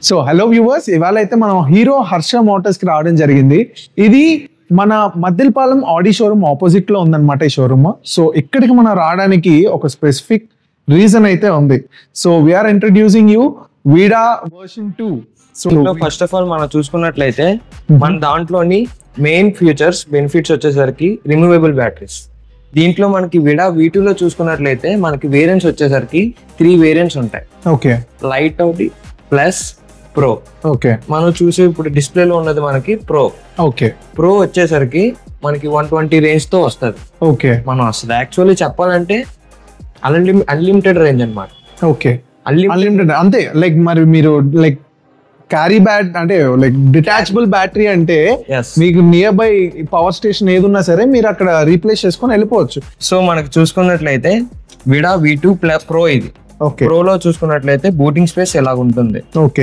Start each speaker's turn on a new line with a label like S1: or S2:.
S1: So hello viewers, ఇవాళ అయితే మనం హీరో హర్ష మోటార్స్ కి రావడం జరిగింది. ఇది మన మద్దిలపాలెం ఆడి షోరూమ్ ఆపోజిట్ లో ఉందన్నమాట ఈ షోరూమ్. సో ఇక్కడికి మనం రావడానికి ఒక స్పెసిఫిక్ రీజన్ అయితే ఉంది. సో వీఆర్ ఇంట్రడ్యూసింగ్ యూ వీడా version 2.
S2: So first of all మనం చూసుకున్నట్లయితే మన దాంట్లోని మెయిన్ ఫీచర్స్ బెనిఫిట్స్ వచ్చేసరికి రిమూవబుల్ బ్యాటరీస్. దీంట్లో మనకి విడా V2 లో చూసుకున్నట్లయితే మనకి వేరియంట్స్ వచ్చేసరికి 3 వేరియంట్స్ ఉంటాయి.
S1: Okay,
S2: light out plus pro.
S1: Okay,
S2: మనం చూసే ఇప్పుడు డిస్ప్లేలో ఉన్నది మనకి ప్రో.
S1: ఓకే,
S2: ప్రో వచ్చేసరికి మనకి 120 రేంజ్ తో వస్తుంది.
S1: ఓకే,
S2: మనం వస్తుంది యాక్చువల్లీ చెప్పాలంటే అన్లిమిటెడ్ రేంజ్ అనమాట.
S1: ఓకే, అన్లిమిటెడ్ అంతే. లైక్ మరి మీరు లైక్ క్యారీ బ్యాట్ అంటే లైక్ డిటాచబుల్ బ్యాటరీ అంటే మీకు నియర్ బై పవర్ స్టేషన్ ఏది ఉన్నా సరే మీరు అక్కడ రీప్లేస్ చేసుకొని వెళ్ళిపోవచ్చు.
S2: సో మనకి చూసుకున్నట్లయితే విడా V2 ప్రో ఇది.
S1: ఓకే,
S2: ప్రోలో చూసుకున్నట్లయితే బూటింగ్ స్పేస్ ఎలా ఉంటుంది.
S1: ఓకే,